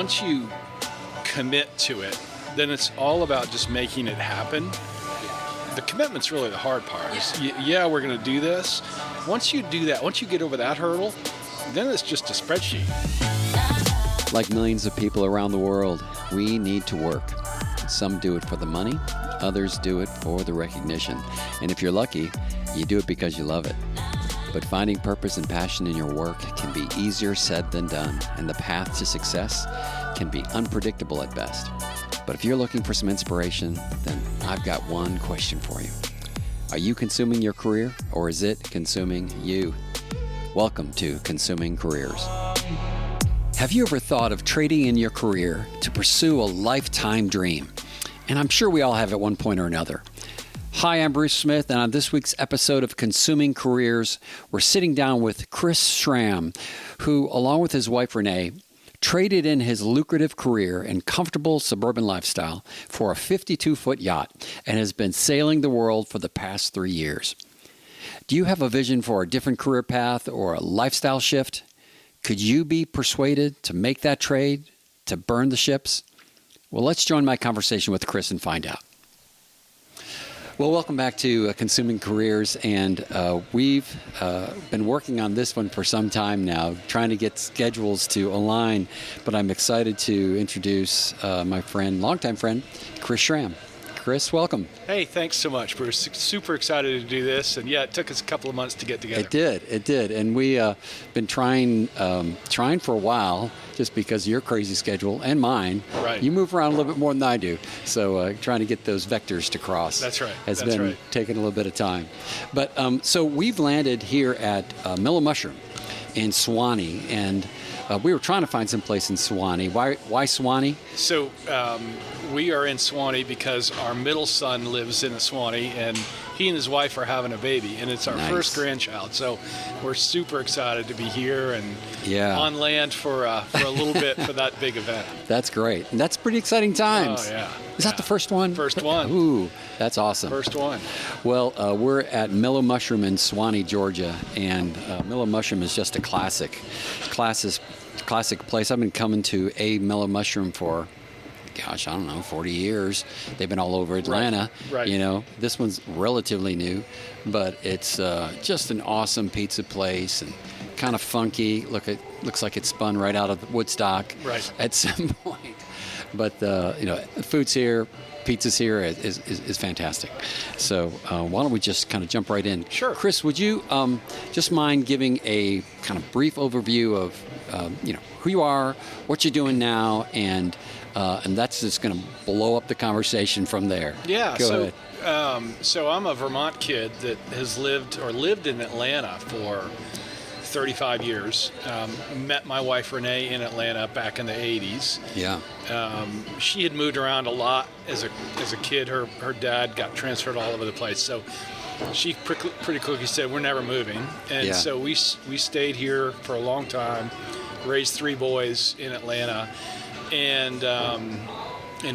once you commit to it, then it's all about just making it happen. The commitment's really the hard part. Yeah, we're going to do this. Once you do that, once you get over that hurdle, then it's just a spreadsheet. Like millions of people around the world, we need to work. Some do it for the money, others do it for the recognition. And if you're lucky, you do it because you love it. But finding purpose and passion in your work can be easier said than done, and the path to success can be unpredictable at best. But if you're looking for some inspiration, then I've got one question for you. Are you consuming your career, or is it consuming you? Welcome to Consuming Careers. Have you ever thought of trading in your career to pursue a lifetime dream? And I'm sure we all have at one point or another. Hi, I'm Bruce Smith, and on this week's episode of Consuming Careers, we're sitting down with Chris Schramm, who, along with his wife Renee, traded in his lucrative career and comfortable suburban lifestyle for a 52-foot yacht and has been sailing the world for the past 3 years. Do you have a vision for a different career path or a lifestyle shift? Could you be persuaded to make that trade, to burn the ships? Well, let's join my conversation with Chris and find out. Well, welcome back to Consuming Careers, and we've been working on this one for some time now, trying to get schedules to align, but I'm excited to introduce my friend, longtime friend, Chris Schramm. Chris, welcome. Hey, thanks so much, Bruce. Super excited to do this, and yeah, it took us a couple of months to get together. It did, and we been trying for a while, just because of your crazy schedule and mine. Right. You move around a little bit more than I do, so trying to get those vectors to cross. That's right. Has been taking a little bit of time, but so we've landed here at Mill and Mushroom in Suwannee, and we were trying to find some place in Suwannee. Why Suwannee? So we are in Suwannee because our middle son lives in Suwannee, and he and his wife are having a baby, and it's our first grandchild. So we're super excited to be here and on land for a little bit for that big event. That's great. And that's pretty exciting times. Oh, yeah. Is that the first one? First one. Ooh, that's awesome. First one. Well, we're at Mill and Mushroom in Suwannee, Georgia, and Mill and Mushroom is just a classic place. I've been coming to a Mill and Mushroom for, 40 years. They've been all over Atlanta. Right. You know, this one's relatively new, but it's just an awesome pizza place and kind of funky. Looks like it spun right out of Woodstock at some point. But the food's here, pizza's here is fantastic. So why don't we just kind of jump right in? Sure. Chris, would you just mind giving a kind of brief overview of who you are, what you're doing now, and that's just going to blow up the conversation from there. Yeah. Go ahead. So I'm a Vermont kid that has lived in Atlanta for 35 years. Met my wife Renee in Atlanta back in the 80s. Yeah. She had moved around a lot as a kid. Her dad got transferred all over the place. So she pretty quickly said, "We're never moving." And so we stayed here for a long time, raised 3 boys in Atlanta, and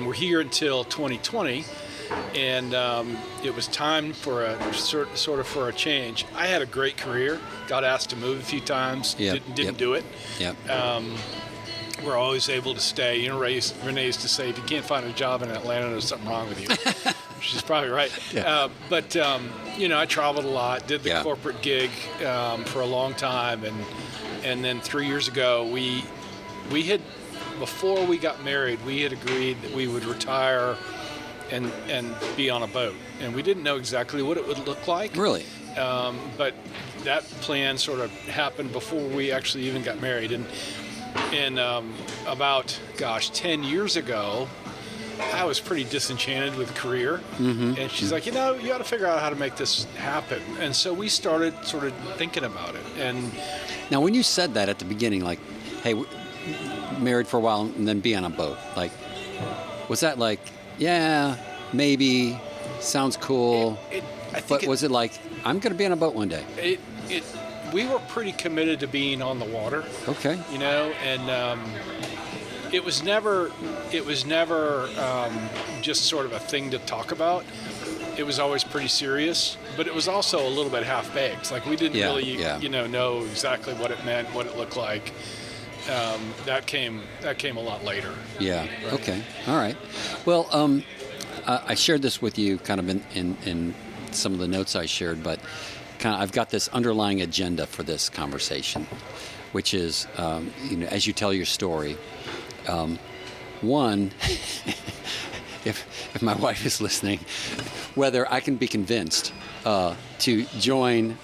we're here until 2020. And it was time for a sort of for a change. I had a great career. Got asked to move a few times. Didn't do it. Yep. We're always able to stay. Renee used to say, if you can't find a job in Atlanta, there's something wrong with you. She's probably right. Yeah. But I traveled a lot, did the corporate gig for a long time, and then 3 years ago, we had, before we got married, we had agreed that we would retire and be on a boat. And we didn't know exactly what it would look like. Really? But that plan sort of happened before we actually even got married. And about 10 years ago, I was pretty disenchanted with career. Mm-hmm. And she's like, you ought to figure out how to make this happen. And so we started sort of thinking about it. And now, when you said that at the beginning, like, hey, married for a while and then be on a boat, like, was that like, yeah, maybe, sounds cool, but was it like, I'm going to be on a boat one day? We were pretty committed to being on the water. Okay. And it was never just sort of a thing to talk about. It was always pretty serious, but it was also a little bit half-baked. Like we didn't really know exactly what it meant, what it looked like. that came a lot later. Yeah. Right. Okay. All right. Well, I shared this with you kind of in some of the notes I shared, but I've got this underlying agenda for this conversation, which is, as you tell your story, one, if my wife is listening, whether I can be convinced to join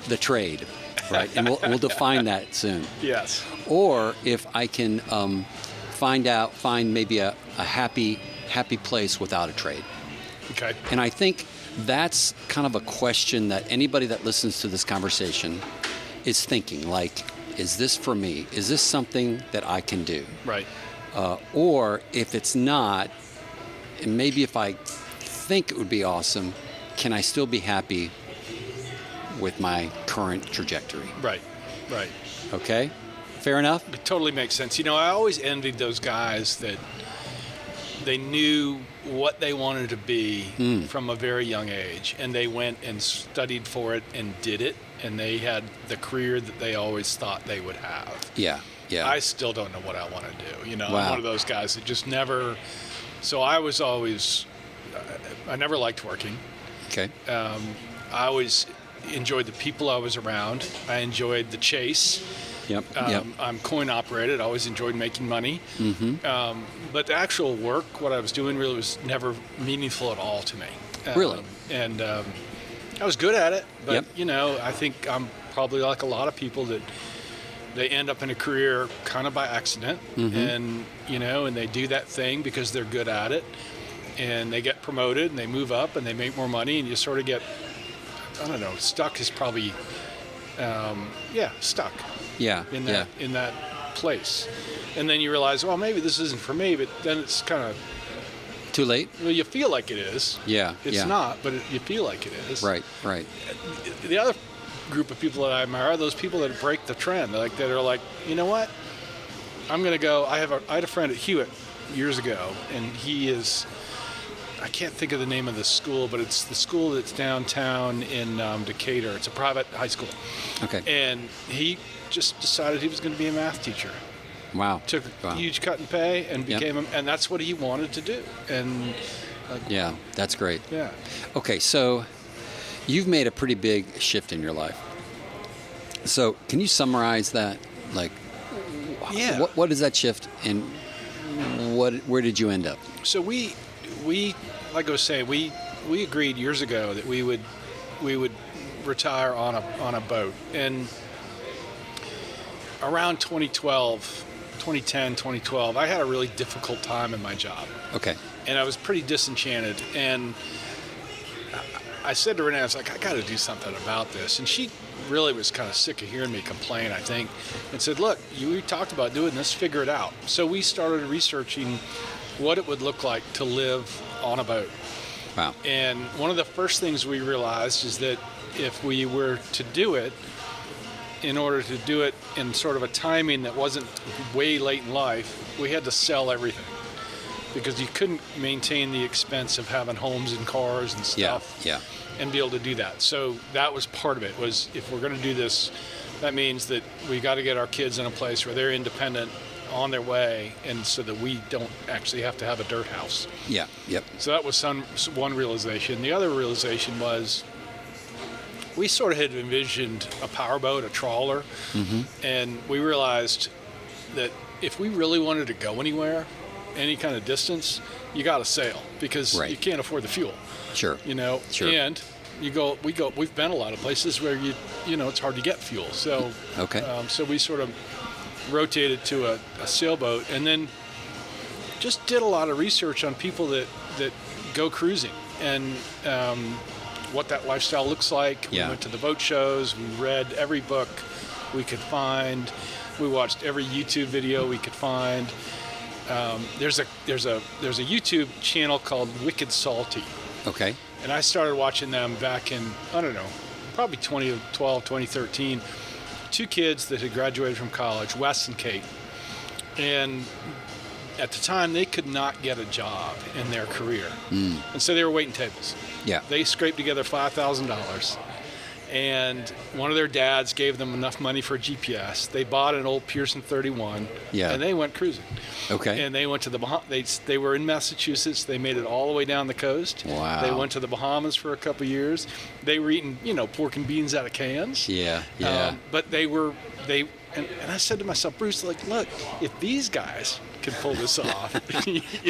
the trade, right? And we'll define that soon. Yes. Or if I can find maybe a happy place without a trade. Okay. And I think that's kind of a question that anybody that listens to this conversation is thinking, like, is this for me? Is this something that I can do? Right. Or if it's not, and maybe if I think it would be awesome, can I still be happy with my current trajectory? Right. Right. Okay? Fair enough? It totally makes sense. I always envied those guys that they knew what they wanted to be from a very young age, and they went and studied for it and did it, and they had the career that they always thought they would have. Yeah. Yeah. I still don't know what I want to do. Wow. I'm one of those guys that just never. So I was always. I never liked working. Okay. I always enjoyed the people I was around. I enjoyed the chase. Yep. I'm coin operated. I always enjoyed making money. Mm-hmm. But the actual work, what I was doing, really was never meaningful at all to me. Really? And I was good at it. But, I think I'm probably like a lot of people that they end up in a career kind of by accident. Mm-hmm. And, and they do that thing because they're good at it. And they get promoted and they move up and they make more money. And you sort of get, I don't know, stuck is probably, stuck. Yeah. In that place. And then you realize, well, maybe this isn't for me, but then it's kind of too late. Well, you feel like it is. Yeah. It's not, but you feel like it is. Right. The other group of people that I admire are those people that break the trend, like that are like, you know what? I'm going to go. I had a friend at Hewitt years ago, and he is. I can't think of the name of the school, but it's the school that's downtown in Decatur. It's a private high school. Okay. And he just decided he was going to be a math teacher. Wow. Took a huge cut in pay and became and that's what he wanted to do. And yeah, that's great. Yeah. Okay, so you've made a pretty big shift in your life. So can you summarize that? Like, what is that shift, and where did you end up? So we like I was saying, we agreed years ago that we would retire on a boat, and around 2012, I had a really difficult time in my job. Okay. And I was pretty disenchanted, and I said to Renee, I was like, I got to do something about this. And she really was kind of sick of hearing me complain, I think, and said, look, we talked about doing this, figure it out. So we started researching what it would look like to live on a boat. Wow. And one of the first things we realized is that if we were to do it, in order to do it in sort of a timing that wasn't way late in life, we had to sell everything, because you couldn't maintain the expense of having homes and cars and stuff and be able to do that. So that was part of it, was if we're going to do this, that means that we got to get our kids in a place where they're independent on their way, and so that we don't actually have to have a dirt house. Yeah. Yep. So that was one realization. The other realization was we sort of had envisioned a powerboat, a trawler, and we realized that if we really wanted to go anywhere, any kind of distance, you got to sail, because you can't afford the fuel. Sure. Sure. And we've been a lot of places where it's hard to get fuel. So so we sort of rotated to a sailboat, and then just did a lot of research on people that go cruising, and what that lifestyle looks like. We went to the boat shows. We read every book we could find. We watched every YouTube video we could find. There's a YouTube channel called Wicked Salty. Okay. And I started watching them back in, I don't know, probably 2012, 2013. Two kids that had graduated from college, Wes and Kate. And at the time, they could not get a job in their career. And so they were waiting tables. Yeah. They scraped together $5,000. And one of their dads gave them enough money for a GPS. They bought an old Pearson 31, and they went cruising. Okay. And they went to the Bahamas. They were in Massachusetts. They made it all the way down the coast. Wow. They went to the Bahamas for a couple years. They were eating, pork and beans out of cans. Yeah. But and I said to myself, Bruce, look, if these guys can pull this off,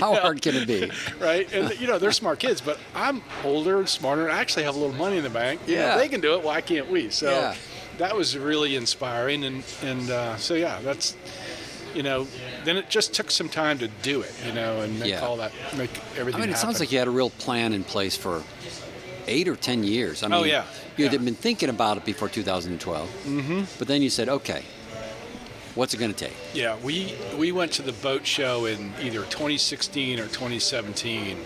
how hard can it be? Right? And they're smart kids, but I'm older and smarter, and I actually have a little money in the bank. Yeah. If they can do it, why can't we? So that was really inspiring, and so that's, then it just took some time to do it, and make everything happen. It sounds like you had a real plan in place for 8 or 10 years. You had been thinking about it before 2012, but then you said, okay, what's it going to take? Yeah, we went to the boat show in either 2016 or 2017,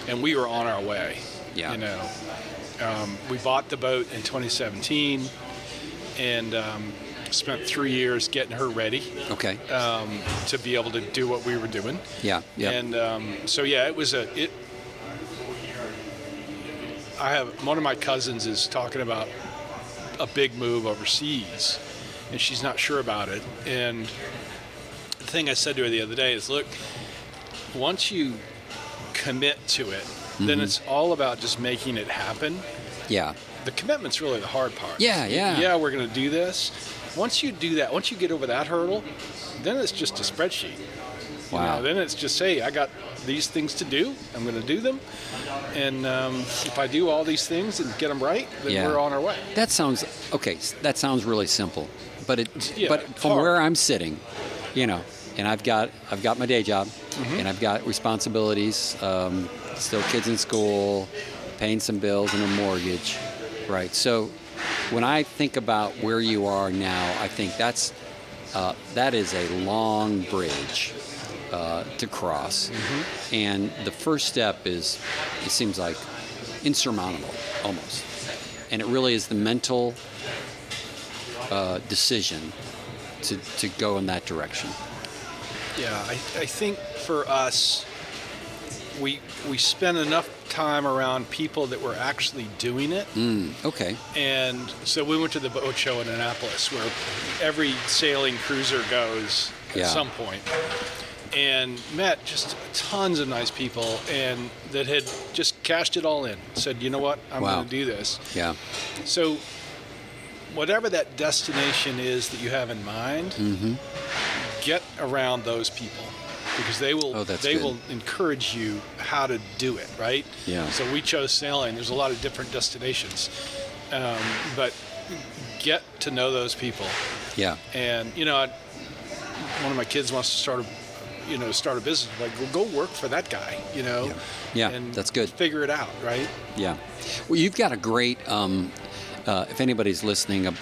and we were on our way. Yeah. We bought the boat in 2017, and spent 3 years getting her ready. Okay. To be able to do what we were doing. Yeah. And it was I have one of my cousins is talking about a big move overseas, and she's not sure about it. And the thing I said to her the other day is, look, once you commit to it, then it's all about just making it happen. Yeah. The commitment's really the hard part. Yeah. Yeah, we're going to do this. Once you do that, once you get over that hurdle, then it's just a spreadsheet. Wow. Then it's just, hey, I got these things to do. I'm going to do them. And if I do all these things and get them right, then we're on our way. That sounds really simple. But from hard. where I'm sitting, and I've got my day job, and I've got responsibilities, still kids in school, paying some bills and a mortgage, right? So when I think about where you are now, I think that is a long bridge to cross, and the first step it seems like insurmountable almost, and it really is the mental decision to go in that direction. Yeah, I think for us, we spent enough time around people that were actually doing it. Okay. And so we went to the boat show in Annapolis, where every sailing cruiser goes at some point, and met just tons of nice people, and that had just cashed it all in. Said, you know what, I'm going to do this. Yeah. So whatever that destination is that you have in mind, get around those people, because they will encourage you how to do it, right? Yeah. So we chose sailing. There's a lot of different destinations, but get to know those people. Yeah. And one of my kids wants to start a business. Like, go work for that guy. Yeah. And that's good. Figure it out, right? Yeah. Well, you've got a great. If anybody's listening and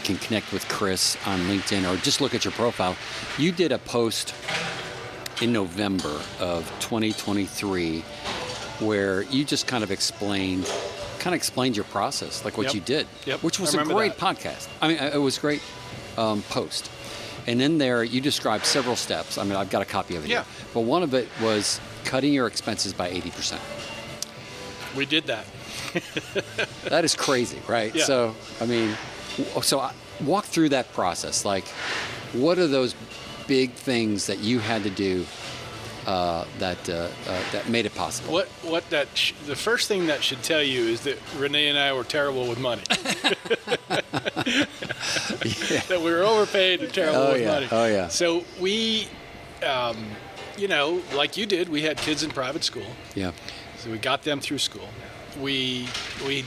can connect with Chris on LinkedIn or just look at your profile, you did a post in November of 2023 where you just kind of explained your process, like what you did, which was a great podcast. I mean, it was a great post. And in there, you described several steps. I mean, I've got a copy of it here. But one of it was cutting your expenses by 80%. We did that. That is crazy, right? Yeah. So, walk through that process. Like, what are those big things that you had to do that made it possible? The first thing that should tell you is that Renee and I were terrible with money. That we were overpaid and terrible with money. Oh yeah. So we, like you did, we had kids in private school. Yeah. So we got them through school. We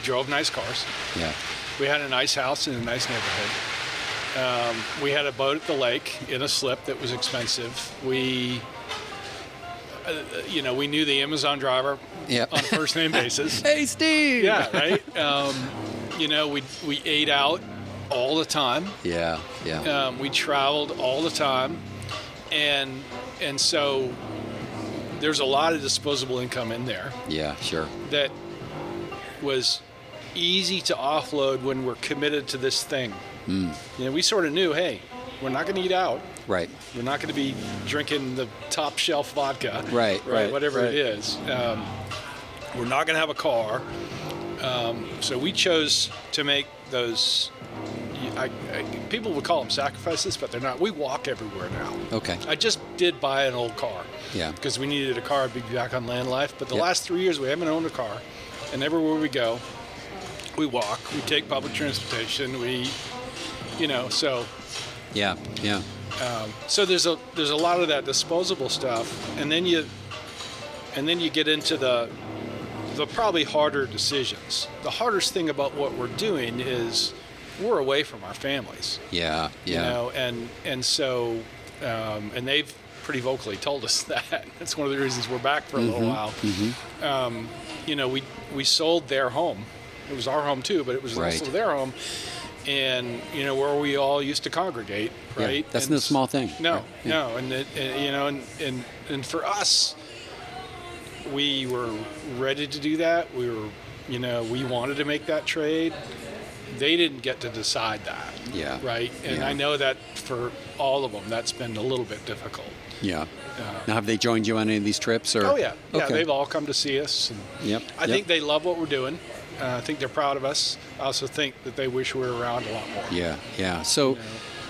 drove nice cars. Yeah. We had a nice house in a nice neighborhood. We had a boat at the lake in a slip that was expensive. We knew the Amazon driver on a first name basis. Hey, Steve. Yeah, right. We ate out all the time. Yeah. We traveled all the time, and so there's a lot of disposable income in there. Yeah, sure. That was easy to offload when we're committed to this thing. We sort of knew, hey, we're not going to eat out. Right. We're not going to be drinking the top shelf vodka. Right. Whatever it is. We're not going to have a car. So we chose to make those. People would call them sacrifices, but they're not. We walk everywhere now. Okay. I just did buy an old car. Yeah. Because we needed a car to be back on land life. But the last 3 years we haven't owned a car, and everywhere we go, we walk. We take public transportation. So. Yeah. Yeah. So there's a lot of that disposable stuff, and then you get into the probably harder decisions. The hardest thing about what we're doing is we're away from our families. Yeah. Yeah. So they've pretty vocally told us that. That's one of the reasons we're back for a little while. Mm-hmm. We sold their home. It was our home too, but it was also their home. And where we all used to congregate, right? Yeah, that's no small thing. No, right? Yeah. no, and for us, we were ready to do that. We were, we wanted to make that trade. They didn't get to decide that. Yeah. Right. And I know that for all of them, that's been a little bit difficult. Yeah. Now, have they joined you on any of these trips? Or? Oh yeah. Yeah. Okay. They've all come to see us. And I think they love what we're doing. I think they're proud of us. I also think that they wish we were around a lot more. Yeah, yeah. So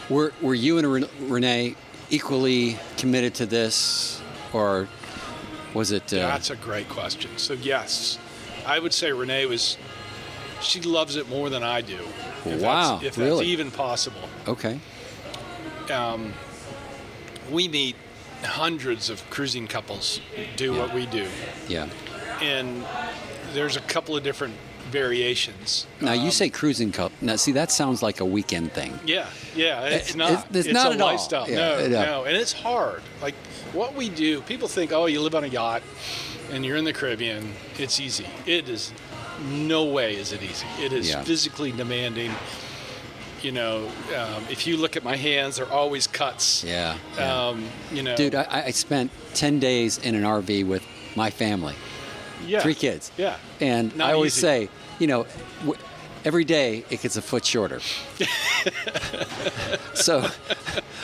were you and Renee equally committed to this, or was it... That's a great question. So yes, I would say Renee she loves it more than I do. If that's even possible. Okay. We meet hundreds of cruising couples do what we do. Yeah. And there's a couple of different variations. Now you say cruising couple. Now see, that sounds like a weekend thing. Yeah. It's not. It's not a at lifestyle. all. Yeah, no, and it's hard. Like what we do, people think, oh, you live on a yacht and you're in the Caribbean. It's easy. It is. No way is it easy. It is physically demanding. If you look at my hands, they're always cuts. Yeah. Dude, I spent 10 days in an RV with my family. Yeah. 3 kids. Yeah. And Not I always easy. say, every day it gets a foot shorter. So,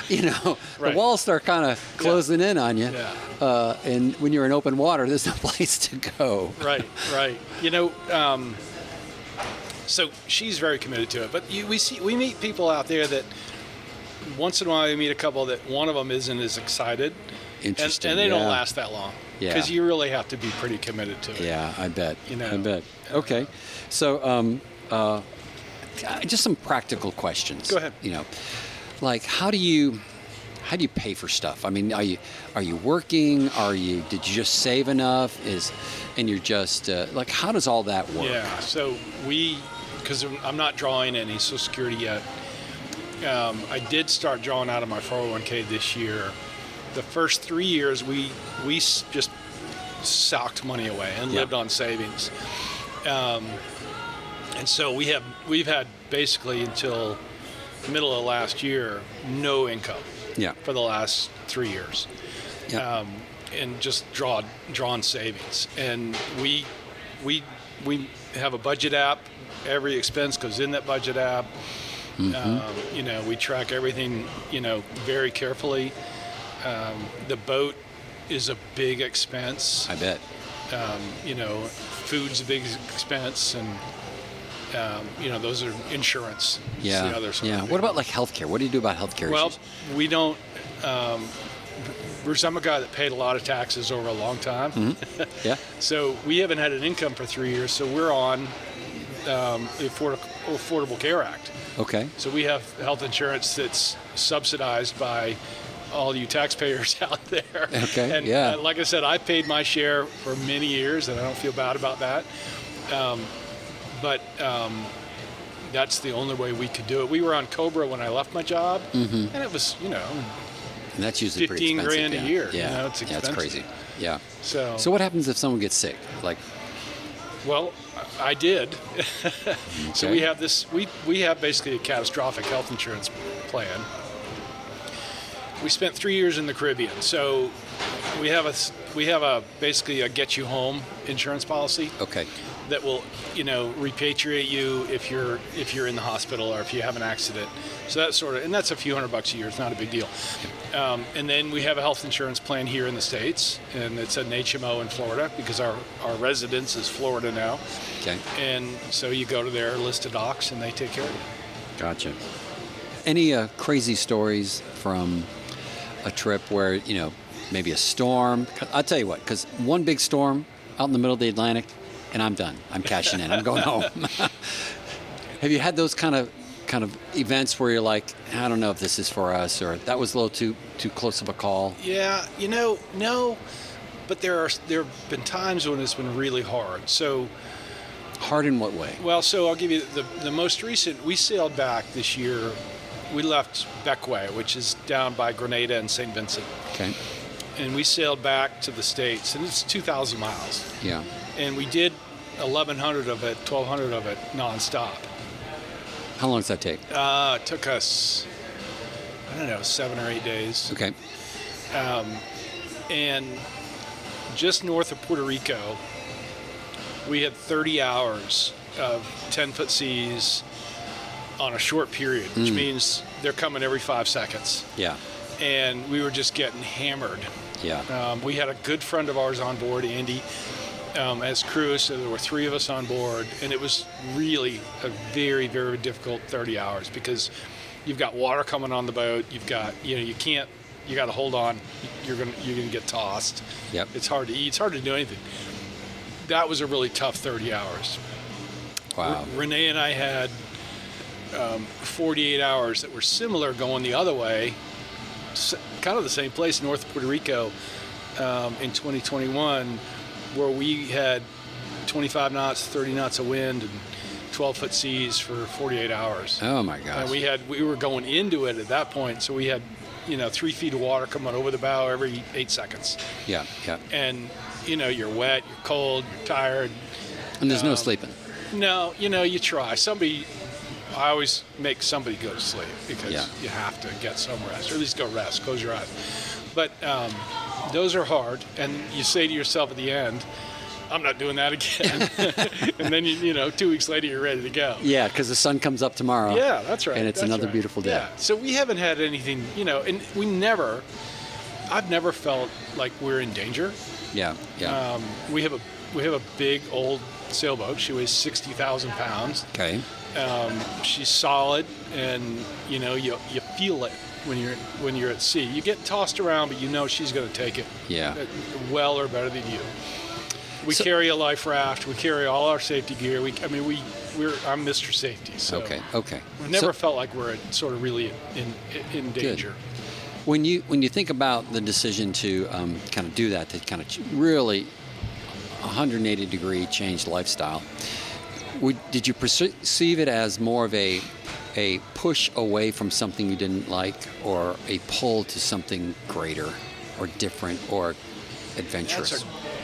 the walls start kind of closing in on you. Yeah. And when you're in open water, there's no place to go. Right. So she's very committed to it. But we meet people out there that once in a while we meet a couple that one of them isn't as excited. Interesting. And they don't last that long. Yeah. Because you really have to be pretty committed to it. Yeah, I bet. I bet. Okay. So, just some practical questions. Go ahead. Like how do you pay for stuff? I mean, are you working? Did you just save enough? And you're just how does all that work? Yeah. So because I'm not drawing any Social Security yet. I did start drawing out of my 401k this year. The first 3 years, we just socked money away and lived on savings, and so we've had basically until middle of last year no income. Yeah. For the last 3 years, and just drawn savings, and we have a budget app. Every expense goes in that budget app. Mm-hmm. We track everything very carefully. The boat is a big expense. I bet. Food's a big expense, and those are insurance. Yeah. The other sort of thing. What about healthcare? What do you do about healthcare Well, issues? we don't. I'm a guy that paid a lot of taxes over a long time. Mm-hmm. Yeah. So we haven't had an income for 3 years. So we're on the Affordable Care Act. Okay. So we have health insurance that's subsidized by all you taxpayers out there. Okay. And like I said, I paid my share for many years, and I don't feel bad about that. But that's the only way we could do it. We were on COBRA when I left my job, and it was, and that's usually pretty expensive. $15,000 a year. Yeah, it's expensive. That's crazy. Yeah. So what happens if someone gets sick? Well, I did. Okay. So we have this. We have basically a catastrophic health insurance plan. We spent 3 years in the Caribbean, so we have basically a get you home insurance policy. Okay. that will, repatriate you if you're in the hospital or if you have an accident. So that's and that's a few $100 a year. It's not a big deal. And then we have a health insurance plan here in the States, and it's an HMO in Florida because our residence is Florida now. Okay. And so you go to their list of docs and they take care of you. Gotcha. Any crazy stories from a trip where, maybe a storm? I'll tell you what, because one big storm out in the middle of the Atlantic, and I'm done. I'm cashing in. I'm going home. Have you had those kind of events where you're like, I don't know if this is for us, or that was a little too close of a call? Yeah, no, but there have been times when it's been really hard. So hard in what way? Well, so I'll give you the most recent. We sailed back this year. We left Bequia, which is down by Grenada and St. Vincent. Okay. And we sailed back to the States, and it's 2,000 miles. Yeah. And we did 1,100 of it, 1,200 of it nonstop. How long does that take? It took us, 7 or 8 days. Okay. And just north of Puerto Rico, we had 30 hours of 10-foot seas on a short period, which means they're coming every 5 seconds. Yeah. And we were just getting hammered. Yeah. We had a good friend of ours on board, Andy, as crew, so there were 3 of us on board, and it was really a very, very difficult 30 hours because you've got water coming on the boat, you've got, you got to hold on, you're gonna get tossed. Yep. It's hard to eat, it's hard to do anything. That was a really tough 30 hours. Wow. Renee and I had 48 hours that were similar going the other way, kind of the same place, north of Puerto Rico, in 2021, where we had 25 knots, 30 knots of wind, and 12-foot seas for 48 hours. Oh my gosh. And we were going into it at that point, so we had 3 feet of water coming over the bow every 8 seconds. Yeah. And you're wet, you're cold, you're tired. And there's no sleeping. No, you try. I always make somebody go to sleep because you have to get some rest, or at least go rest, close your eyes. But those are hard, and you say to yourself at the end, I'm not doing that again. And then, 2 weeks later, you're ready to go. Yeah, because the sun comes up tomorrow. Yeah, that's right. And it's another beautiful day. Yeah. So we haven't had anything, and I've never felt like we're in danger. Yeah. We have a big old sailboat. She weighs 60,000 pounds. Okay. She's solid, and you feel it when you're at sea. You get tossed around, but she's going to take it. Yeah. Well or better than you. We carry a life raft. We carry all our safety gear. I'm Mr. Safety. So okay. We've never felt like we're sort of really in danger. Good. When you think about the decision to kind of do that, to kind of really 180-degree change lifestyle, did you perceive it as more of a push away from something you didn't like, or a pull to something greater or different or adventurous?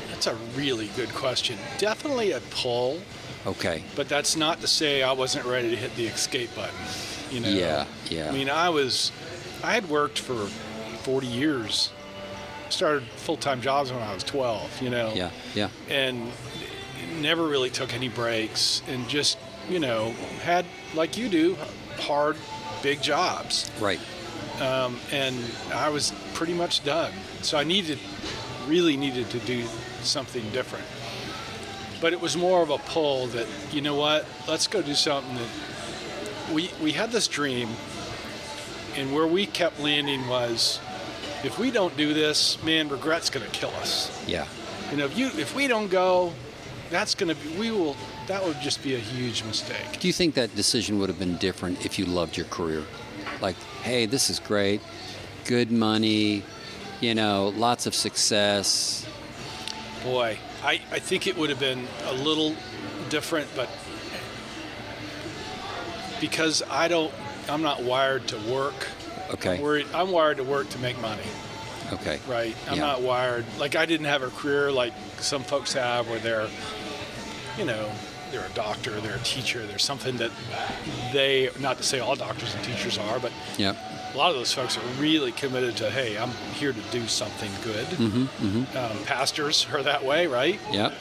That's a really good question. Definitely a pull. Okay. But that's not to say I wasn't ready to hit the escape button. Yeah. I mean, I had worked for 40 years. Started full-time jobs when I was 12, Yeah. And never really took any breaks, and just, had, like you do, hard, big jobs. Right. And I was pretty much done. So I really needed to do something different. But it was more of a pull that, let's go do something that we had this dream, and where we kept landing was, if we don't do this, man, regret's going to kill us. Yeah. If we don't go, that would just be a huge mistake. Do you think that decision would have been different if you loved your career? Like, hey, this is great, good money, lots of success. Boy, I think it would have been a little different, but because I'm not wired to work. Okay. I'm wired to work to make money. Okay. Right. I'm not wired, like I didn't have a career like some folks have, where they're a doctor, they're a teacher, there's something that not to say all doctors and teachers are, but a lot of those folks are really committed to, hey, I'm here to do something good. Pastors are that way, right? Yeah.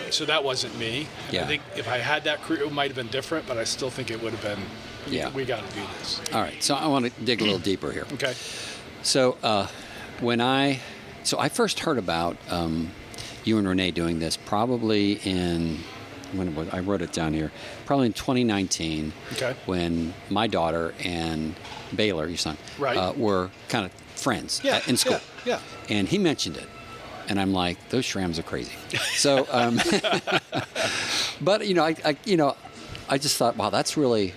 So that wasn't me. And Yeah. I think if I had that career, it might have been different, but I still think it would have been, we got to do this. All right. So I want to dig a little deeper here. Okay. So I first heard about you and Renee doing this probably I wrote it down here, probably in 2019. Okay. When my daughter and Baylor, your son, Right. were kind of friends in school. Yeah. And he mentioned it. And I'm like, those Schramms are crazy. So, but I just thought, wow, that's really.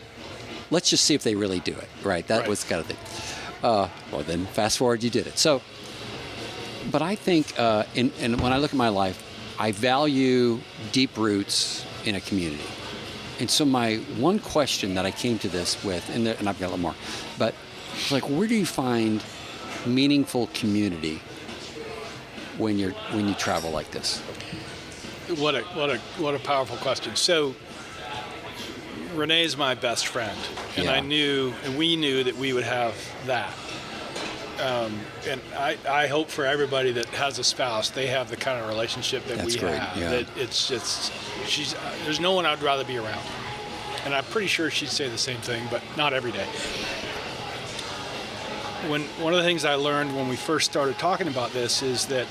Let's just see if they really do it, right? That was kind of thing. Well, then fast forward, you did it. So, but I think, and when I look at my life, I value deep roots in a community. And so my one question that I came to this with, and I've got a little more, but it's like, where do you find meaningful community when you travel like this? What a powerful question. So Renee's my best friend, and we knew that we would have that. And I hope for everybody that has a spouse, they have the kind of relationship that we have. Yeah. That it's just there's no one I'd rather be around, and I'm pretty sure she'd say the same thing, but not every day. One of the things I learned when we first started talking about this is that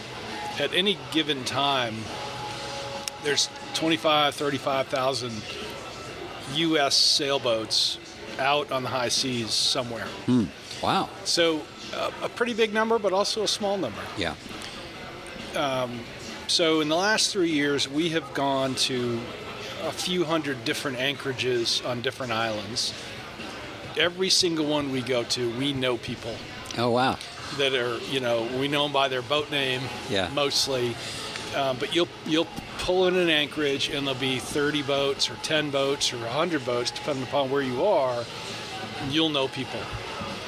at any given time, there's 35,000 U.S. sailboats out on the high seas somewhere. Wow. So a pretty big number, but also a small number. Yeah. So in the last 3 years, we have gone to a few hundred different anchorages on different islands. Every single one we go to, we know people. Oh, wow. That are, we know them by their boat name, mostly. But you'll pull in an anchorage, and there'll be 30 boats or 10 boats or 100 boats, depending upon where you are. And you'll know people.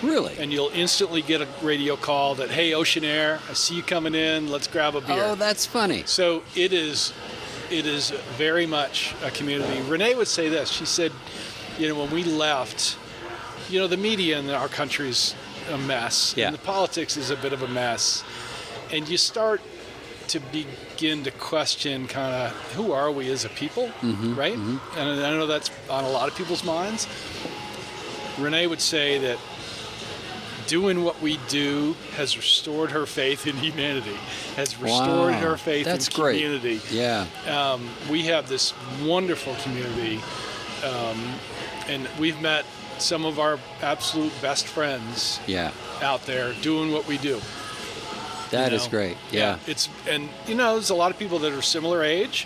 Really? And you'll instantly get a radio call that, hey, Ocean Air, I see you coming in. Let's grab a beer. Oh, that's funny. So it is very much a community. Renee would say this. She said, when we left, the media in our country's a mess. Yeah. And the politics is a bit of a mess. And you start to begin to question kind of who are we as a people, right? Mm-hmm. And I know that's on a lot of people's minds. Renee would say that doing what we do has restored her faith in humanity, has restored her faith in community. Great. Yeah. We have this wonderful community, and we've met some of our absolute best friends out there doing what we do. That is great. Yeah. There's a lot of people that are similar age,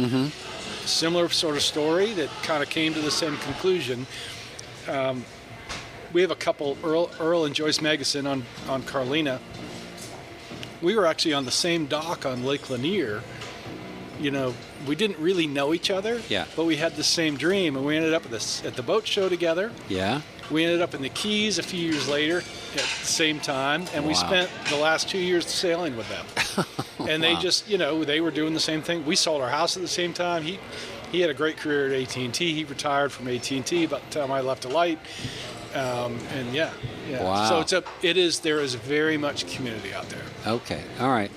similar sort of story that kind of came to the same conclusion. We have a couple, Earl and Joyce Magnuson on Carolina. We were actually on the same dock on Lake Lanier. We didn't really know each other, but we had the same dream, and we ended up at the boat show together. Yeah. We ended up in the Keys a few years later at the same time, and we spent the last 2 years sailing with them. And they just, they were doing the same thing. We sold our house at the same time. He had a great career at AT&T. He retired from AT&T about the time I left Alight. Wow. So there is very much community out there. Okay. All right.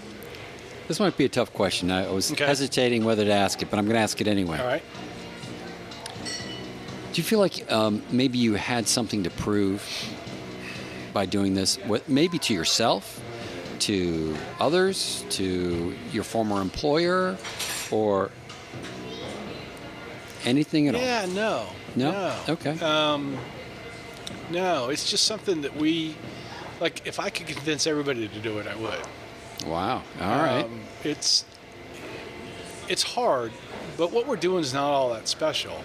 This might be a tough question. I was hesitating whether to ask it, but I'm going to ask it anyway. All right. Do you feel like maybe you had something to prove by doing this? Maybe to yourself, to others, to your former employer, or anything at all? Yeah, no. No? Okay. No, it's just something that if I could convince everybody to do it, I would. Wow. All right. It's hard, but what we're doing is not all that special.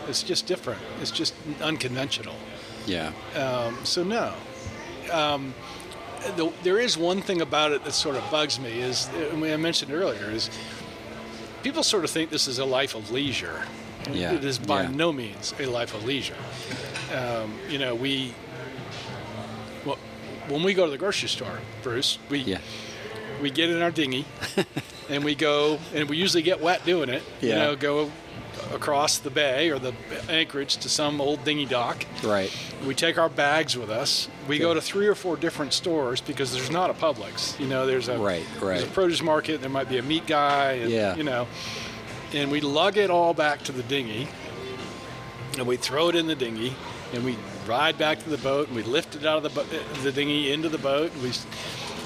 It's just different. It's just unconventional. Yeah. So no. There is one thing about it that sort of bugs me I mentioned earlier, is people sort of think this is a life of leisure. Yeah. It is by no means a life of leisure. When we go to the grocery store, Bruce, we get in our dinghy and we go, and we usually get wet doing it. Yeah. Go across the bay or the anchorage to some old dinghy dock. Right. We take our bags with us. We go to 3 or 4 different stores because there's not a Publix. There's a there's a produce market. There might be a meat guy. And, and we lug it all back to the dinghy, and we throw it in the dinghy, and we ride back to the boat, and we lift it out of the dinghy into the boat,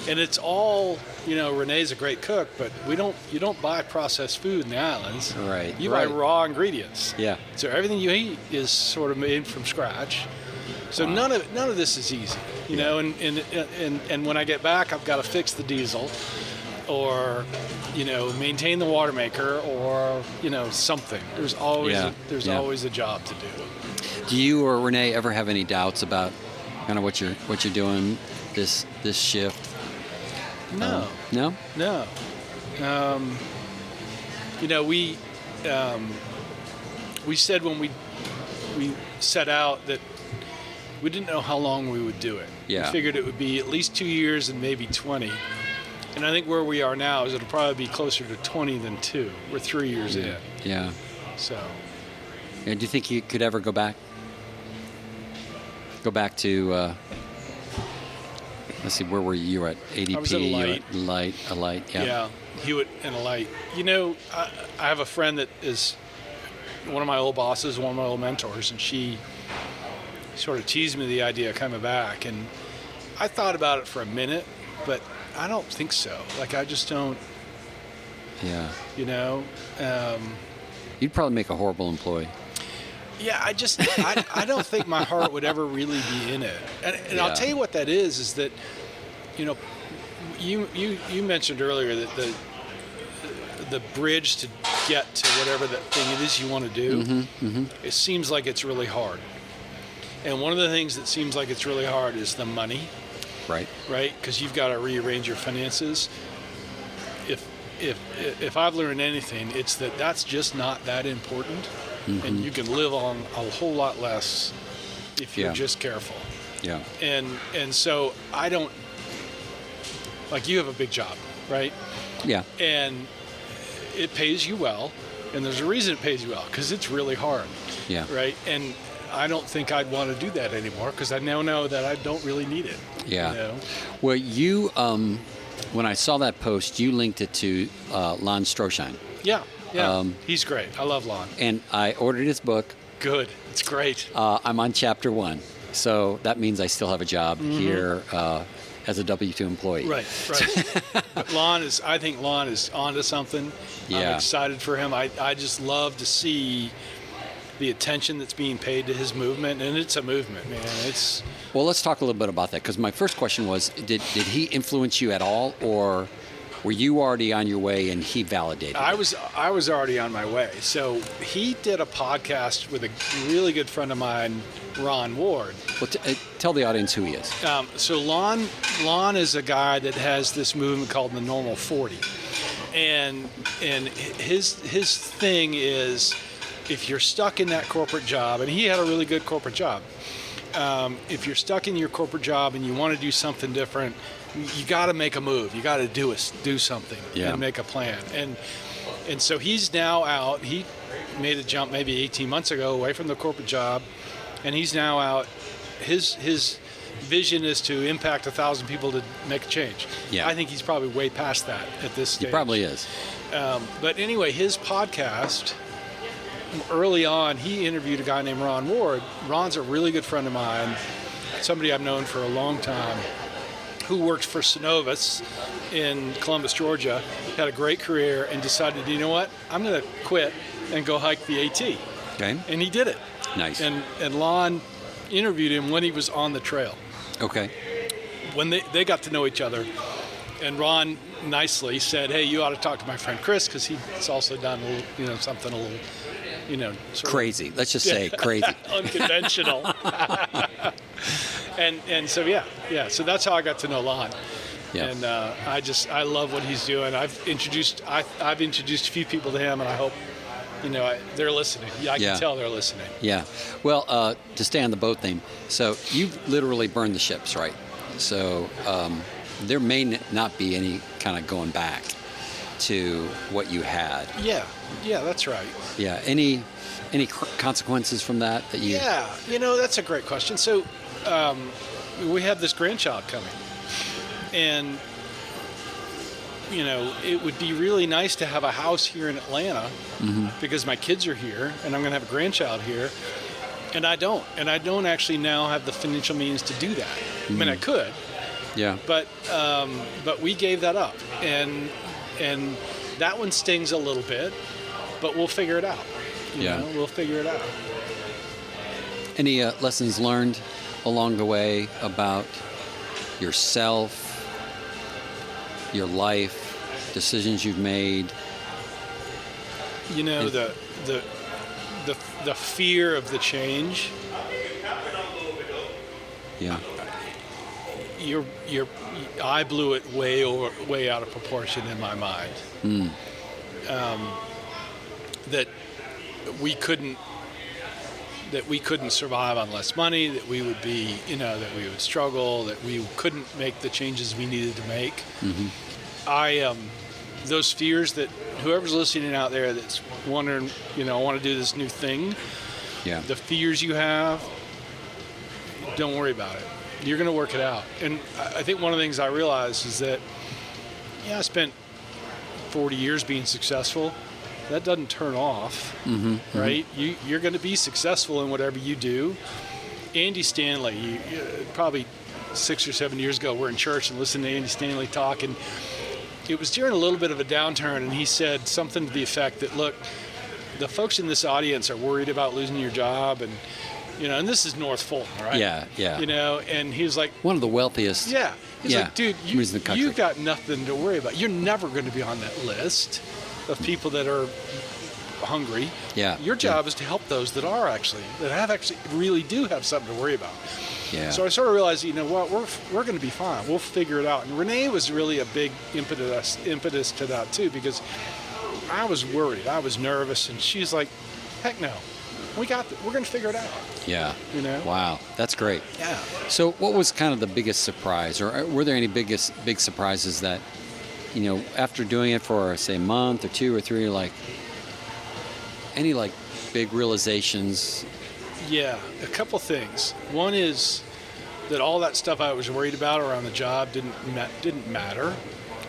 and it's all, Renee's a great cook, but you don't buy processed food in the islands. Right. You buy raw ingredients. Yeah. So everything you eat is sort of made from scratch. So none of this is easy, know, and when I get back, I've got to fix the diesel, or maintain the water maker, or something. There's always always a job to do. Do you or Renee ever have any doubts about kind of what you're doing this shift? No. No? No. We said when we set out that we didn't know how long we would do it. Yeah. We figured it would be at least 2 years and maybe 20. And I think where we are now is it'll probably be closer to 20 than 2. We're 3 years in. Yeah. So. And do you think you could ever go back? Go back to, let's see, where were you? You were at ADP. I was at a light, yeah. Yeah, Hewitt and a light. I have a friend that is one of my old bosses, one of my old mentors, and she sort of teased me the idea of coming back. And I thought about it for a minute, but I don't think so. Like, I just don't. Yeah. You'd probably make a horrible employee. Yeah, I don't think my heart would ever really be in it. And I'll tell you what that is that, you mentioned earlier that the bridge to get to whatever that thing it is you want to do, it seems like it's really hard. And one of the things that seems like it's really hard is the money. Right. Right? Because you've got to rearrange your finances. If I've learned anything, it's that that's just not that important. And you can live on a whole lot less if you're just careful. Yeah. And so I don't, like, you have a big job, right? Yeah. And it pays you well, and there's a reason it pays you well, because it's really hard. Yeah. Right? And I don't think I'd want to do that anymore, because I now know that I don't really need it. Yeah. Well, you, when I saw that post, you linked it to Lon Stroschein. Yeah. He's great. I love Lon. And I ordered his book. Good. It's great. I'm on chapter 1. So that means I still have a job here as a W-2 employee. Right. But I think Lon is onto something. Yeah. I'm excited for him. I just love to see the attention that's being paid to his movement. And it's a movement, man. Well, let's talk a little bit about that, because my first question was, did he influence you at all, or were you already on your way and he validated it? I was already on my way. So he did a podcast with a really good friend of mine, Ron Ward. Well, tell the audience who he is. So Lon is a guy that has this movement called the Normal 40. And his thing is, if you're stuck in that corporate job, and he had a really good corporate job, if you're stuck in your corporate job and you want to do something different, you got to make a move. You got to do something and make a plan. And so he's now out. He made a jump maybe 18 months ago away from the corporate job, and he's now out. His vision is to impact 1,000 people to make a change. Yeah. I think he's probably way past that at this stage. He probably is. But anyway, his podcast, early on, he interviewed a guy named Ron Ward. Ron's a really good friend of mine, somebody I've known for a long time, who worked for Synovus in Columbus, Georgia, had a great career, and decided, you know what, I'm going to quit and go hike the AT. Okay. And he did it. Nice. And Lon interviewed him when he was on the trail. Okay. When they got to know each other, and Ron nicely said, hey, you ought to talk to my friend Chris, because he's also done a little, something a little, sort crazy. Let's just say crazy. Unconventional. And so so that's how I got to know Lon. Yeah. And I love what he's doing. I've introduced a few people to him, and I hope they're listening. I can tell they're listening. Yeah. Well, to stay on the boat theme, so you've literally burned the ships, right? So there may not be any kind of going back. to what you had. Yeah, that's right. Yeah. Any consequences from that you? Yeah, that's a great question. So we have this grandchild coming, and it would be really nice to have a house here in Atlanta because my kids are here, and I'm going to have a grandchild here, and I don't actually now have the financial means to do that. I mean, I could. Yeah. But we gave that up, and that one stings a little bit, but we'll figure it out. We'll figure it out. Any lessons learned along the way about yourself, your life, decisions you've made? The fear of the change. Yeah. I blew it way out of proportion in my mind. That we couldn't survive on less money, that we would be, that we would struggle, that we couldn't make the changes we needed to make. Those fears that whoever's listening out there that's wondering, I want to do this new thing. Yeah. The fears you have, don't worry about it. You're going to work it out. And I think one of the things I realized is that, I spent 40 years being successful. That doesn't turn off, right? You're going to be successful in whatever you do. Andy Stanley, probably 6 or 7 years ago, we're in church and listening to Andy Stanley talk, and it was during a little bit of a downturn, and he said something to the effect that, look, the folks in this audience are worried about losing your job, and and this is North Fulton, right? Yeah. And he was like, one of the wealthiest. Yeah. He's like, dude, you got nothing to worry about. You're never going to be on that list of people that are hungry. Yeah. Your job is to help those that really do have something to worry about. Yeah. So I sort of realized, we're going to be fine. We'll figure it out. And Renee was really a big impetus to that too, because I was worried, I was nervous, and she's like, heck no. We're going to figure it out. Yeah. Wow. That's great. Yeah. So what was kind of the biggest surprise, or were there any big surprises that, after doing it for, say, a month or 2 or 3, any big realizations? Yeah, a couple things. One is that all that stuff I was worried about around the job didn't matter.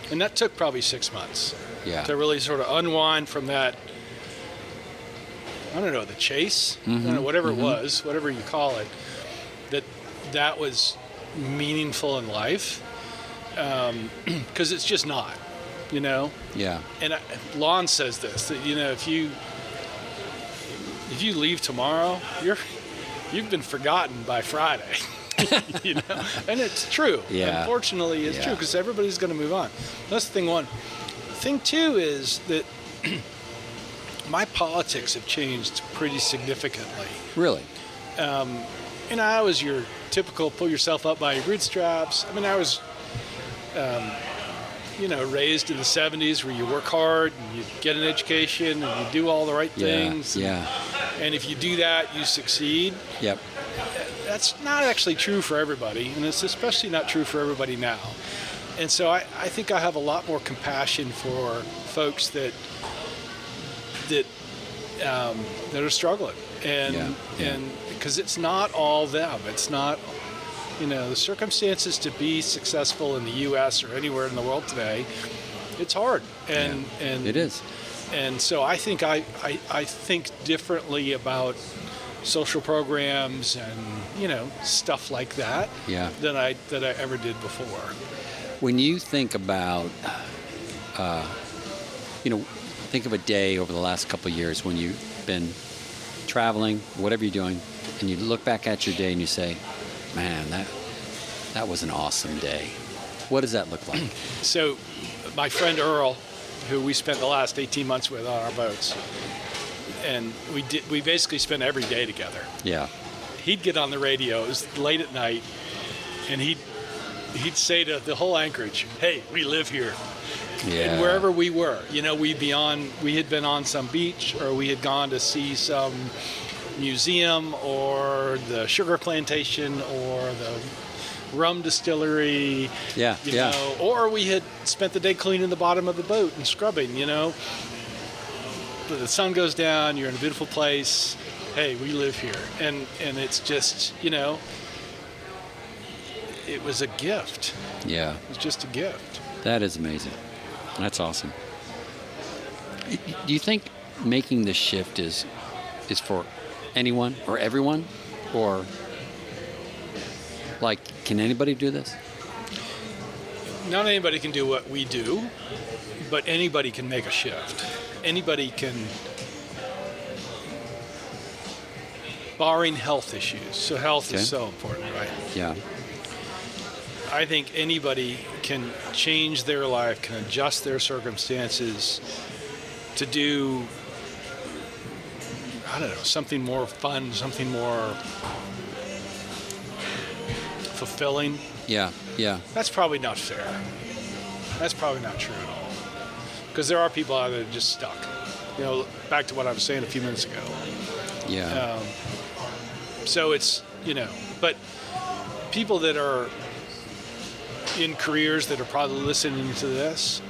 And that took probably 6 months. Yeah. To really sort of unwind from that, I don't know, the chase, whatever it was, whatever you call it, that was meaningful in life, because it's just not, Yeah. And Lon says this, that if you leave tomorrow, you've been forgotten by Friday, and it's true. Yeah. Unfortunately, it's true, because everybody's going to move on. That's thing one. Thing two is that my politics have changed pretty significantly. Really? I was your typical pull yourself up by your bootstraps. I mean, I was, raised in the 70s where you work hard and you get an education and you do all the right things. Yeah. And if you do that, you succeed. Yep. That's not actually true for everybody, and it's especially not true for everybody now. And so I think I have a lot more compassion for folks that are struggling, and because it's not all them. It's not, the circumstances to be successful in the U.S. or anywhere in the world today. It's hard, and it is. And so I think I think differently about social programs and stuff like that. Yeah. Than I ever did before. When you think about, think of a day over the last couple of years when you've been traveling, whatever you're doing, and you look back at your day and you say, man, that was an awesome day. What does that look like? So my friend Earl, who we spent the last 18 months with on our boats, and we basically spent every day together. Yeah. He'd get on the radio, it was late at night, and he'd say to the whole Anchorage, hey, we live here. Yeah. And wherever we were, we had been on some beach, or we had gone to see some museum or the sugar plantation or the rum distillery. Yeah, you know, or we had spent the day cleaning the bottom of the boat and scrubbing, you know. But the sun goes down, you're in a beautiful place. Hey, we live here. And it's just, you know, it was a gift. Yeah. It was just a gift. That is amazing. That's awesome. Do you think making this shift is for anyone or everyone? Or, like, can anybody do this? Not anybody can do what we do, but anybody can make a shift. Anybody can, barring health issues. So health is so important, right? Yeah. I think anybody can change their life, can adjust their circumstances to do, I don't know, something more fun, something more fulfilling. Yeah, yeah. That's probably not fair. That's probably not true at all. Because there are people out there that are just stuck. You know, back to what I was saying a few minutes ago. Yeah. So it's, you know, but people that are in careers that are probably listening to this,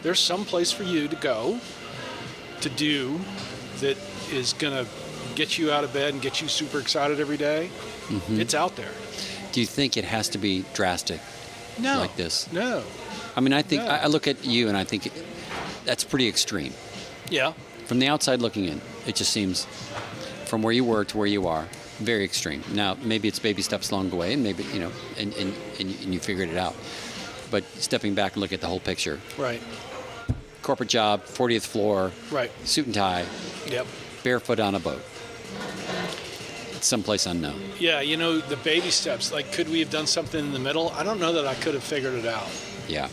there's some place for you to go to do that is going to get you out of bed and get you super excited every day. Mm-hmm. It's out there. Do you think it has to be drastic like this? No. I mean, I think I look at you and I think that's pretty extreme. Yeah. From the outside looking in, it just seems from where you were to where you are, very extreme. Now, maybe it's baby steps along the way, and maybe, you know, and you figured it out. But stepping back and look at the whole picture. Right. Corporate job, 40th floor. Right. Suit and tie. Yep. Barefoot on a boat. Someplace unknown. Yeah, you know, the baby steps, like, could we have done something in the middle? I don't know that I could have figured it out. Yeah.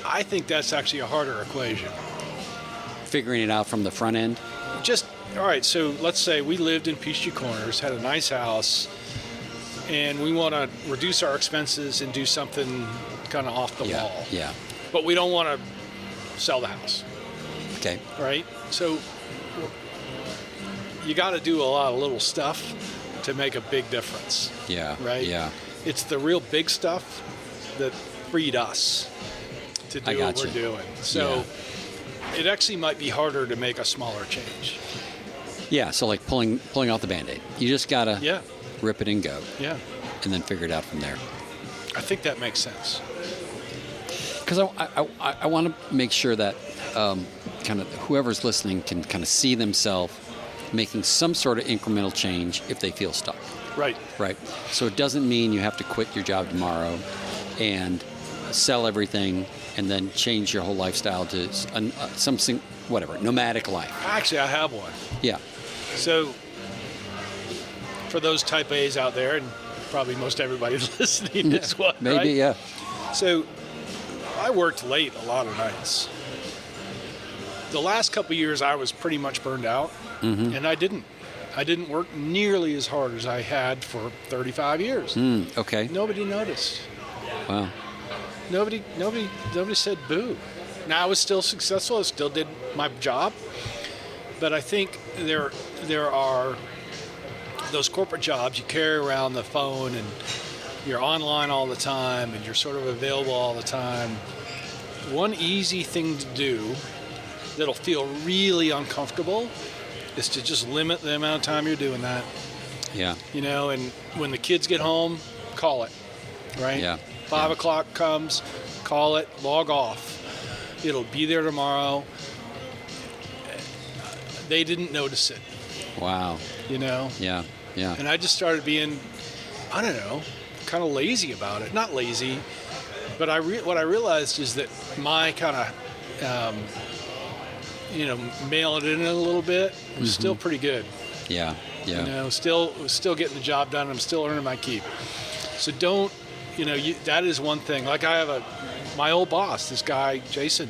I think that's actually a harder equation. Figuring it out from the front end? Just, all right, so let's say we lived in Peachtree Corners, had a nice house, and we want to reduce our expenses and do something kind of off the wall. Yeah. But we don't want to sell the house. Okay. Right? So you got to do a lot of little stuff to make a big difference. Yeah. Right? Yeah. It's the real big stuff that freed us to do what we're doing. So it actually might be harder to make a smaller change. Yeah, so like pulling off the Band-Aid. You just got to rip it and go. Yeah. And then figure it out from there. I think that makes sense. Because I want to make sure that kind of whoever's listening can kind of see themselves making some sort of incremental change if they feel stuck. Right. Right. So it doesn't mean you have to quit your job tomorrow and sell everything and then change your whole lifestyle to something, whatever, nomadic life. Actually, I have one. Yeah. So for those type A's out there, and probably most everybody listening is one, maybe, right? yeah. So I worked late a lot of nights. The last couple of years, I was pretty much burned out, and I didn't work nearly as hard as I had for 35 years. Okay. Nobody noticed. Wow. Nobody said boo. Now, I was still successful. I still did my job. But I think there are those corporate jobs. You carry around the phone and you're online all the time and you're sort of available all the time. One easy thing to do that'll feel really uncomfortable is to just limit the amount of time you're doing that. Yeah. You know, and when the kids get home, call it, right? Yeah. 5 o'clock comes, call it, log off. It'll be there tomorrow. They didn't notice it. Wow. You know? Yeah. Yeah. And I just started being, I don't know, kind of lazy about it. Not lazy, but what I realized is that my kind of, mail it in a little bit was still pretty good. Yeah. Yeah. You know, still getting the job done. I'm still earning my keep. So don't, that is one thing. Like I have my old boss, this guy, Jason,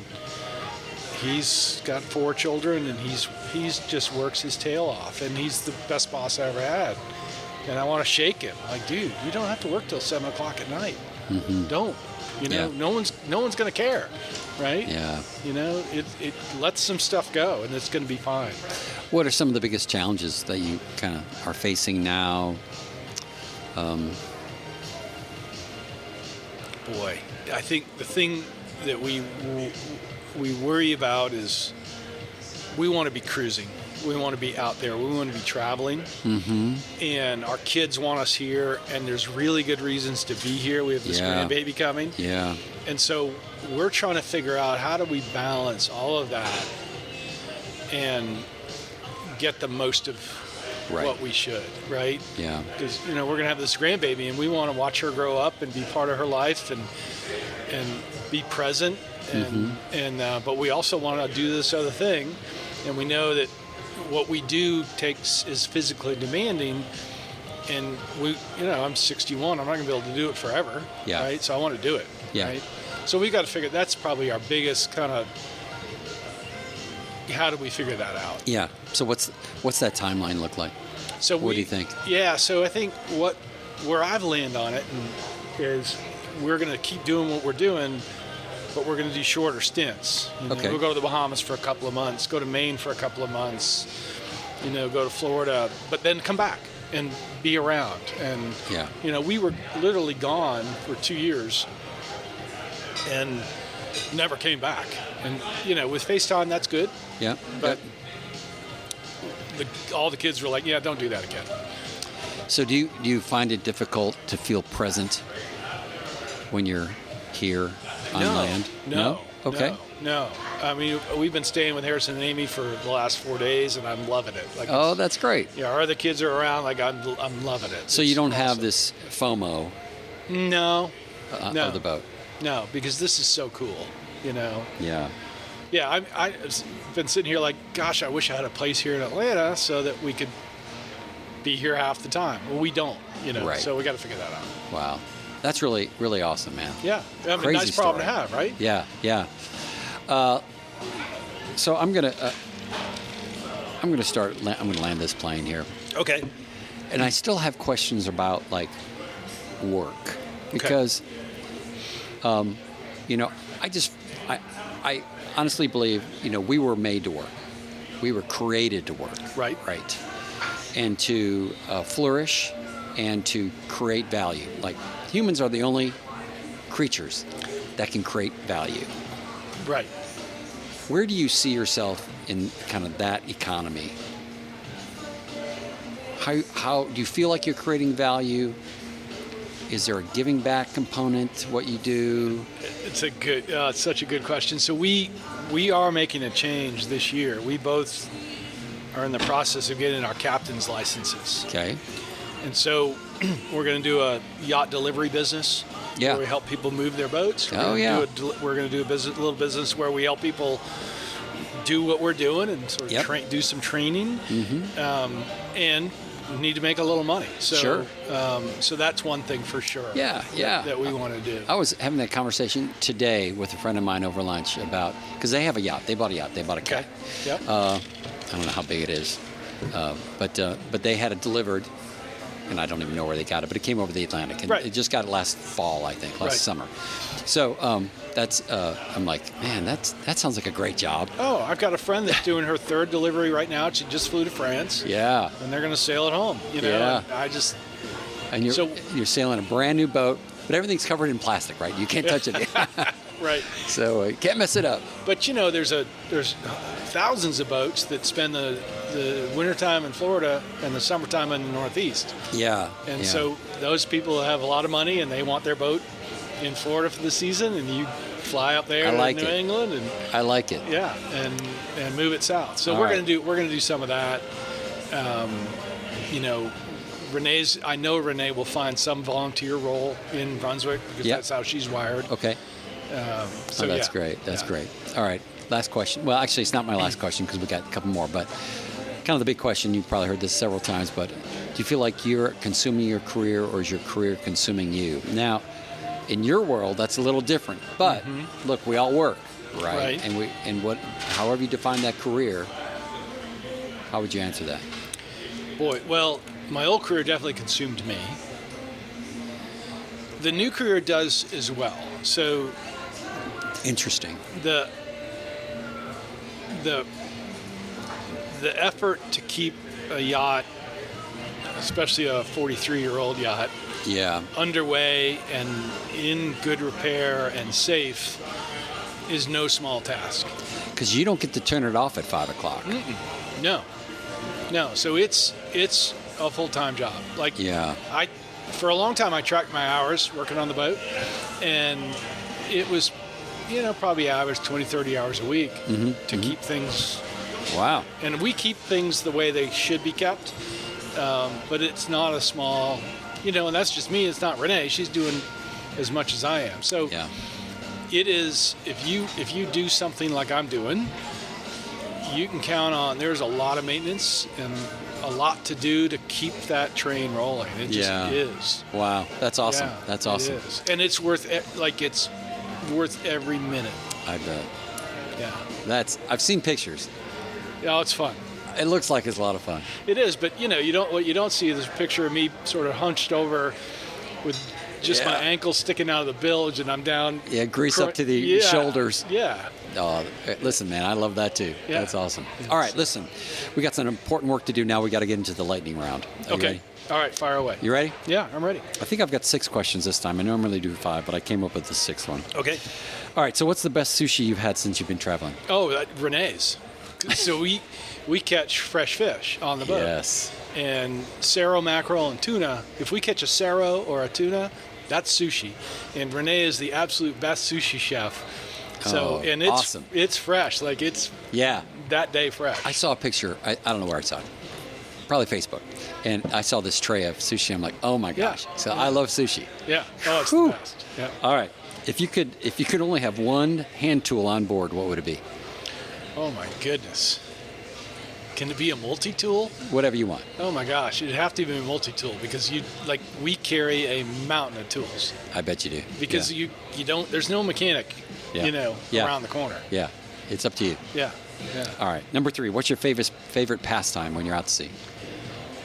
he's got 4 children and he's just works his tail off and he's the best boss I ever had. And I want to shake him. Like, dude, you don't have to work till 7 o'clock at night. Don't. No one's going to care, right? Yeah. It lets some stuff go and it's going to be fine. What are some of the biggest challenges that you kind of are facing now? boy, I think the thing that we worry about is we want to be cruising. We want to be out there. We want to be traveling. Mm-hmm. And our kids want us here, and there's really good reasons to be here. We have this grandbaby coming. Yeah. And so we're trying to figure out how do we balance all of that and get the most of what we should, right? Yeah. Because, we're going to have this grandbaby, and we want to watch her grow up and be part of her life and be present. And but we also want to do this other thing, and we know that what we do is physically demanding, and I'm 61. I'm not going to be able to do it forever, right? So I want to do it, right? So we got to figure. That's probably our biggest kind of. How do we figure that out? Yeah. So what's that timeline look like? So what do you think? Yeah. So I think where I've landed on it is we're going to keep doing what we're doing, but we're going to do shorter stints. Okay. We'll go to the Bahamas for a couple of months, go to Maine for a couple of months, go to Florida, but then come back and be around. And, we were literally gone for 2 years and never came back. And, with FaceTime, that's good. Yeah. But all the kids were like, yeah, don't do that again. So do you find it difficult to feel present when you're here on land? No. Okay. No. I mean, we've been staying with Harrison and Amy for the last 4 days, and I'm loving it. Like, that's great. Yeah, our other kids are around. Like, I'm loving it. So you don't have this FOMO? No. Of the boat? No, because this is so cool. Yeah. Yeah, I've been sitting here like, gosh, I wish I had a place here in Atlanta so that we could be here half the time. Well, we don't, Right. So we got to figure that out. Wow. That's really, really awesome, man. Yeah. I mean, Crazy nice problem story. to have, right? Yeah. So I'm gonna land this plane here. Okay. And I still have questions about like work because, I honestly believe, we were made to work. We were created to work. Right. Right. And to flourish and to create value. Like humans are the only creatures that can create value. Right. Where do you see yourself in kind of that economy? How do you feel like you're creating value? Is there a giving back component to what you do? It's such a good question. So we are making a change this year. We both are in the process of getting our captain's licenses. Okay. And so we're going to do a yacht delivery business. Yeah. Where we help people move their boats. We're going to do a little business where we help people do what we're doing and sort of do some training. Mm-hmm. And need to make a little money. So, sure. So that's one thing for sure. Yeah. That we want to do. I was having that conversation today with a friend of mine over lunch about, because they have a yacht. They bought a yacht. They bought a cat. Yep. I don't know how big it is, but they had it delivered, and I don't even know where they got it, but it came over the Atlantic, and it just got it last fall, I think, last summer. So that's I'm like, man, that sounds like a great job. Oh, I've got a friend that's doing her third delivery right now. She just flew to France. Yeah. And they're going to sail it home. Yeah. And you're sailing a brand new boat, but everything's covered in plastic, right? You can't touch it. Right. So you can't mess it up. But there's thousands of boats that spend the wintertime in Florida and the summertime in the Northeast. Yeah. And so those people have a lot of money and they want their boat in Florida for the season, and you fly up there to New England, and I like it. Yeah, and move it south. So we're gonna do some of that. I know Renee will find some volunteer role in Brunswick because that's how she's wired. Okay. That's great. That's great. All right. Last question. Well, actually, it's not my last question because we got a couple more, but kind of the big question, you've probably heard this several times, but do you feel like you're consuming your career or is your career consuming you? Now, in your world, that's a little different, but look, we all work, right? And however you define that career, how would you answer that? Boy, well, my old career definitely consumed me. The new career does as well. So interesting. The effort to keep a yacht especially a 43-year-old yacht, Yeah. underway and in good repair and safe is no small task. Because you don't get to turn it off at 5 o'clock. No. So it's a full-time job. Like, Yeah. For a long time, I tracked my hours working on the boat, and it was, probably average 20, 30 hours a week to keep things. Wow. And we keep things the way they should be kept, but it's not a small, and that's just me. It's not Renee. She's doing as much as I am. So Yeah. it is, if you do something like I'm doing, you can count on, there's a lot of maintenance and a lot to do to keep that train rolling. It just is. Wow. That's awesome. Yeah, That's awesome. It is. And it's worth every minute. I bet. Yeah. I've seen pictures. Oh, it's fun. It looks like it's a lot of fun. It is, but what you don't see is a picture of me sort of hunched over with just my ankles sticking out of the bilge, and I'm down. Yeah, grease up to the shoulders. Yeah. Oh, listen, man, I love that too. Yeah. That's awesome. All right, listen, we got some important work to do now. We got to get into the lightning round. Are you ready? All right, fire away. You ready? Yeah, I'm ready. I think I've got 6 questions this time. I normally do 5, but I came up with the 6th one. Okay. All right, so what's the best sushi you've had since you've been traveling? Oh, Renee's. So we catch fresh fish on the boat. Yes. And cerro, mackerel, and tuna. If we catch a cerro or a tuna, that's sushi. And Renee is the absolute best sushi chef. So, and it's awesome. It's fresh. Like, it's that day fresh. I saw a picture. I don't know where I saw it. Probably Facebook. And I saw this tray of sushi. I'm like, oh my gosh. Yeah. So I love sushi. Yeah. Oh, it's the best. Yeah. All right. If you could only have one hand tool on board, what would it be? Oh my goodness. Can it be a multi-tool? Whatever you want. Oh my gosh, it'd have to be a multi-tool because we carry a mountain of tools. I bet you do. Because you don't, there's no mechanic, around the corner. Yeah, it's up to you. Yeah. All right, number 3, what's your favorite pastime when you're out to sea?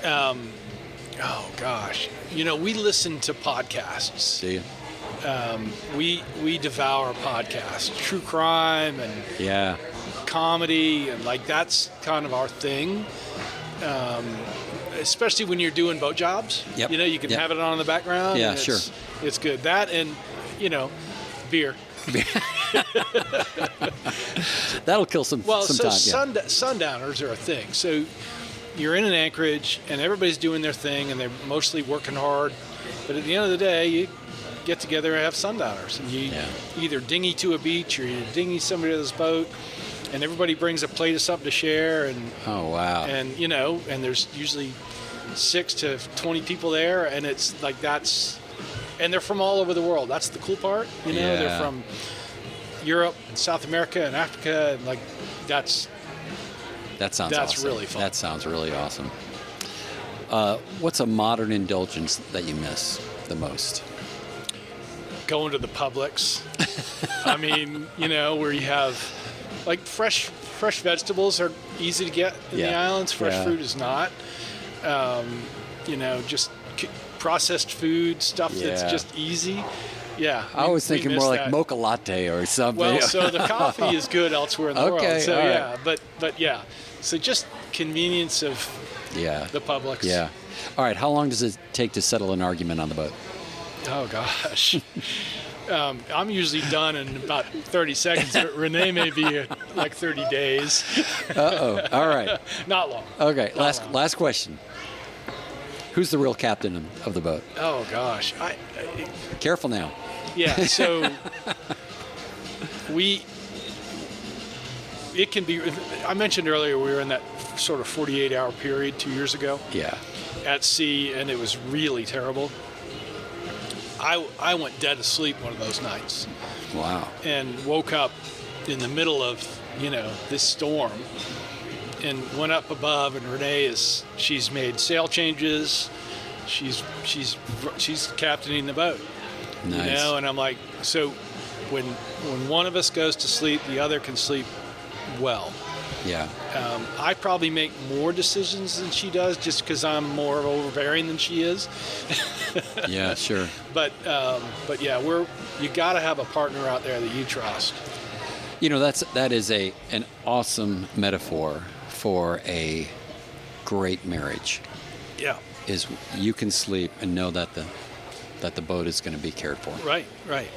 Oh gosh, we listen to podcasts. Do you? We devour podcasts, true crime and comedy, and that's kind of our thing. Especially when you're doing boat jobs. Yep. You can have it on in the background. Yeah, and sure. It's good. That and beer. That'll kill some time. Sundowners are a thing. So you're in an anchorage and everybody's doing their thing and they're mostly working hard. But at the end of the day, you get together and have sundowners. And you either dinghy to a beach or you dinghy somebody else's boat. And everybody brings a plate of something to share. And oh, wow. And, and there's usually 6 to 20 people there. And it's like and they're from all over the world. That's the cool part. They're from Europe and South America and Africa. And that's awesome. Really fun. That sounds really awesome. What's a modern indulgence that you miss the most? Going to the Publix. I mean, where you have fresh vegetables are easy to get in the islands. Fresh fruit is not. Just processed food stuff that's just easy. Yeah. I was thinking more like mocha latte or something. Well, so the coffee is good elsewhere in the world. So right. but yeah. So just convenience of the Publix. Yeah. All right. How long does it take to settle an argument on the boat? Oh gosh. I'm usually done in about 30 seconds. But Renee may be 30 days. Uh-oh. All right. Not long. Okay. Last question. Who's the real captain of the boat? Oh gosh. Careful now. Yeah. So it can be. I mentioned earlier we were in that sort of 48-hour period 2 years ago. Yeah. At sea, and it was really terrible. I went dead asleep one of those nights. Wow. And woke up in the middle of, this storm and went up above, and Renee she's made sail changes. She's captaining the boat. Nice. And I'm like, so when one of us goes to sleep, the other can sleep well. Yeah. I probably make more decisions than she does just because I'm more overbearing than she is. Yeah, sure. But yeah, you got to have a partner out there that you trust. That is an awesome metaphor for a great marriage. Yeah. is you can sleep and know that the boat is going to be cared for. Right.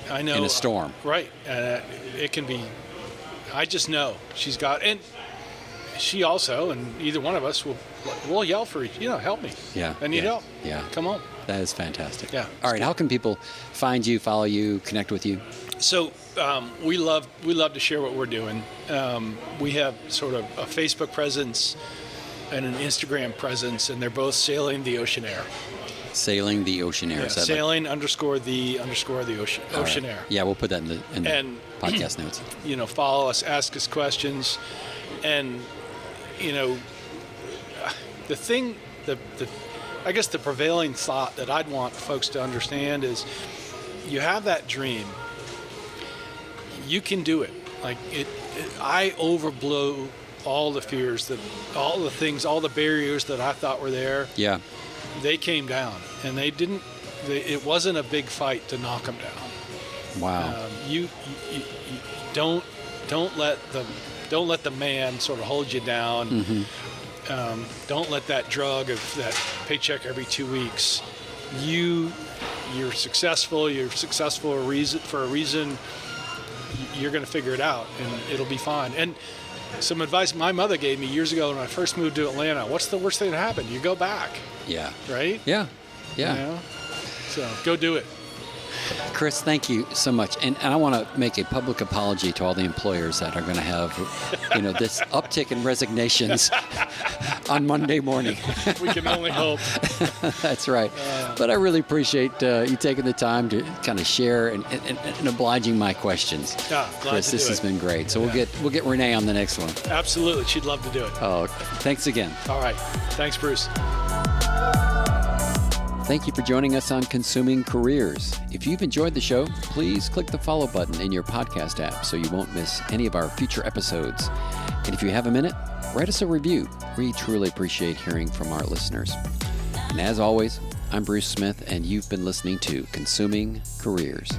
I know. In a storm. Right. It can be. I just know she's got, and she also, and either one of us will yell for help me. Yeah. I need help. Yeah. Come on. That is fantastic. Yeah. All right. How can people find you, follow you, connect with you? So we love to share what we're doing. We have sort of a Facebook presence and an Instagram presence, and they're both Sailing the Ocean Air. Sailing the Ocean Air. Yeah, sailing _the Ocean Air. Yeah, we'll put that in the podcast notes. Follow us, ask us questions, and the thing, I guess the prevailing thought that I'd want folks to understand is, you have that dream, you can do it. Like I overblow all the fears, all the things, all the barriers that I thought were there. Yeah. They came down, and it wasn't a big fight to knock them down. Wow. You don't let the man sort of hold you down. Mm-hmm. Don't let that drug of that paycheck every 2 weeks. You're successful. You're successful for a reason. You're going to figure it out, and it'll be fine. And some advice my mother gave me years ago when I first moved to Atlanta: what's the worst thing that happened? You go back. Yeah. Right? Yeah. Yeah. So go do it. Chris, thank you so much. And I want to make a public apology to all the employers that are going to have, this uptick in resignations on Monday morning. We can only hope. That's right. But I really appreciate you taking the time to kind of share and obliging my questions. Glad Chris, to this do has it. been great. So we'll get Renee on the next one. Absolutely. She'd love to do it. Oh, thanks again. All right. Thanks, Bruce. Thank you for joining us on Consuming Careers. If you've enjoyed the show, please click the follow button in your podcast app so you won't miss any of our future episodes. And if you have a minute, write us a review. We truly appreciate hearing from our listeners. And as always, I'm Bruce Smith, and you've been listening to Consuming Careers.